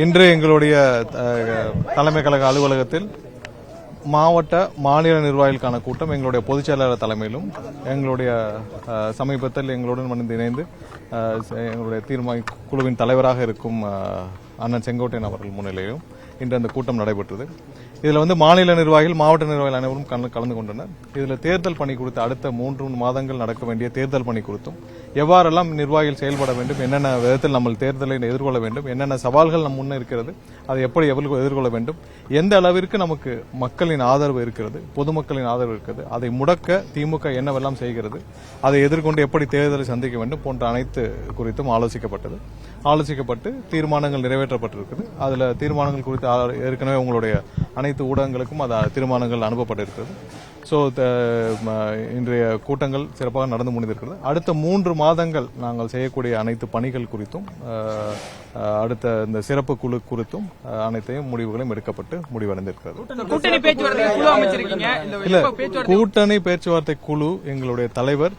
இன்று எங்களுடைய தலைமை கழக அலுவலகத்தில் மாவட்ட மாநில நிர்வாகிகளுக்கான கூட்டம் எங்களுடைய பொதுச் செயலாளர் தலைமையிலும் எங்களுடைய சமீபத்தில் எங்களுடன் இணைந்து எங்களுடைய தீர்மான குழுவின் தலைவராக இருக்கும் அண்ணன் செங்கோட்டையன் அவர்கள் முன்னிலையிலும் இன்று அந்த கூட்டம் நடைபெற்றது. இதில் மாநில நிர்வாகிகள் மாவட்ட நிர்வாகிகள் அனைவரும் கலந்து கொண்டனர். இதில் தேர்தல் பணி குறித்து அடுத்த 3 மாதங்கள் நடக்க வேண்டிய தேர்தல் பணி குறித்தும் எவ்வாறெல்லாம் நிர்வாகிகள் செயல்பட வேண்டும், என்னென்ன விதத்தில் நம்ம தேர்தலை எதிர்கொள்ள வேண்டும், என்னென்ன சவால்கள் நம் முன்னே இருக்கிறது, அதை எப்படி எதிர்கொள்ள வேண்டும், எந்த அளவிற்கு நமக்கு மக்களின் ஆதரவு இருக்கிறது, பொதுமக்களின் ஆதரவு இருக்கிறது, அதை முடக்க திமுக என்னவெல்லாம் செய்கிறது, அதை எதிர்கொண்டு எப்படி தேர்தலை சந்திக்க வேண்டும் போன்ற அனைத்து குறித்தும் ஆலோசிக்கப்பட்டு தீர்மானங்கள் நிறைவேற்றப்பட்டிருக்கிறது. அதில் தீர்மானங்கள் குறித்து ஏற்கனவே உங்களுடைய அனைத்து ஊடகங்களுக்கும் தீர்மானங்கள் அனுப்பப்பட்டிருக்கிறது. இன்றைய கூட்டங்கள் சிறப்பாக நடந்து முடிந்திருக்கிறது. அடுத்த 3 மாதங்கள் நாங்கள் செய்யக்கூடிய அனைத்து பணிகள் குறித்தும் அடுத்த இந்த சிறப்பு குழு குறித்தும் அனைத்தையும் முடிவுகளும் எடுக்கப்பட்டு முடிவடைந்திருக்கிறது. கூட்டணி பேச்சுவார்த்தை குழு எங்களுடைய தலைவர்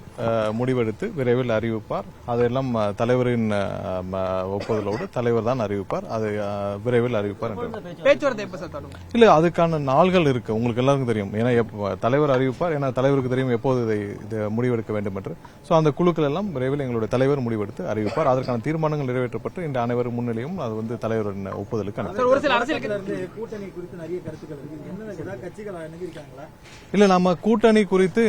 முடிவெடுத்து விரைவில் அறிவிப்பார். அதெல்லாம் தலைவரின் ஒப்புதலோடு தலைவர் தான் அறிவிப்பார். அதை விரைவில் அறிவிப்பார். இல்ல, அதுக்கான நாள்கள் இருக்கு, உங்களுக்கு எல்லாருக்கும் தெரியும். ஏன்னா தலைவர் அறிவிப்பார், ஏன்னா தலைவருக்கு தெரியும் எப்போது இதை முடிவெடுக்க வேண்டும் என்று. அந்த குழுக்கள் எல்லாம் விரைவில் எங்களுடைய தலைவர் முடிவெடுத்து அறிவிப்பார். அதற்கான தீர்மானங்கள் நிறைவேற்றப்பட்டு இந்த அனைவரும் முன்னிலையும் அது தலைவரின் ஒப்புதலுக்கு இல்ல, நம்ம கூட்டணி குறித்து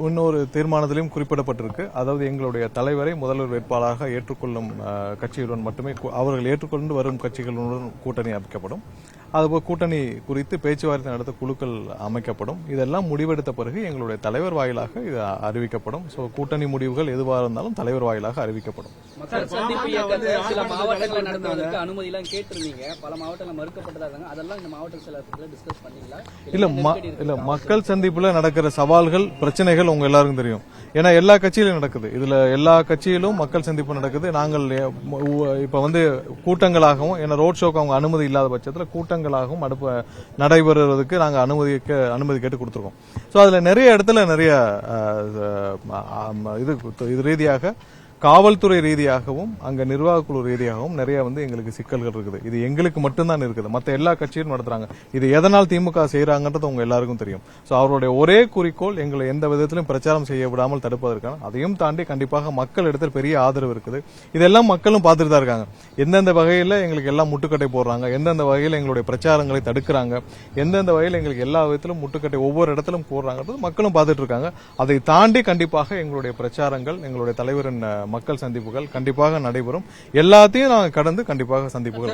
இன்னொரு தீர்மானத்திலும் குறிப்பிடப்பட்டிருக்கு. அதாவது எங்களுடைய தலைவரை முதல்வர் வேட்பாளராக ஏற்றுக்கொள்ளும் கட்சிகளுடன் மட்டுமே அவர்கள் ஏற்றுக்கொண்டு வரும் கட்சிகளுடன் கூட்டணி அமைக்கப்படும். அதுபோல் கூட்டணி குறித்து பேச்சுவார்த்தை நடத்த குழுக்கள் அமைக்கப்படும். இதெல்லாம் முடிவெடுத்த பிறகு எங்களுடைய தலைவர் வாயிலாக இது அறிவிக்கப்படும். கூட்டணி முடிவுகள் எதுவாக இருந்தாலும் தலைவர் வாயிலாக அறிவிக்கப்படும். இல்ல, மக்கள் சந்திப்புல நடக்கிற சவால்கள், பிரச்சனைகள் உங்க எல்லாருக்கும் தெரியும். ஏன்னா எல்லா கட்சியிலும் நடக்குது. இதுல எல்லா கட்சியிலும் மக்கள் சந்திப்பு நடக்குது. நாங்கள் இப்ப கூட்டங்களாகவும், ஏன்னா ரோட் ஷோக்கு அவங்க அனுமதி இல்லாத பட்சத்தில் கூட்டங்களாகவும் நடைபெறுவதற்கு நாங்க அனுமதி கேட்டு கொடுத்திருக்கோம். அதுல நிறைய இடத்துல நிறைய இது ரீதியாக காவல்துறை ரீதியாகவும் அங்க நிர்வாக குழு ரீதியாகவும் நிறைய எங்களுக்கு சிக்கல்கள் இருக்குது. இது எங்களுக்கு மட்டும்தான் இருக்குது, மற்ற எல்லா கட்சியும் நடத்துறாங்க. இது எதனால் திமுக செய்யறாங்கன்றது உங்க எல்லாருக்கும் தெரியும். அவருடைய ஒரே குறிக்கோள் எங்களை எந்த விதத்திலும் பிரச்சாரம் செய்ய விடாமல் தடுப்பதற்கான. அதையும் தாண்டி கண்டிப்பாக மக்கள் இடத்தில் பெரிய ஆதரவு இருக்குது. இதெல்லாம் மக்களும் பார்த்துட்டு தான் இருக்காங்க. எந்தெந்த வகையில் எங்களுக்கு எல்லாம் முட்டுக்கட்டை போடுறாங்க, எந்தெந்த வகையில் எங்களுடைய பிரச்சாரங்களை தடுக்கிறாங்க, எந்தெந்த வகையில் எங்களுக்கு எல்லா விதத்திலும் முட்டுக்கட்டை ஒவ்வொரு இடத்திலும் போடுறாங்க, மக்களும் பார்த்துட்டு இருக்காங்க. அதை தாண்டி கண்டிப்பாக எங்களுடைய பிரச்சாரங்கள், எங்களுடைய தலைவரின் மக்கள் சந்திப்புகள் கண்டிப்பாக நடைபெறும். எல்லாத்தையும் நாங்கள் கடந்து கண்டிப்பாக சந்திப்புகள்.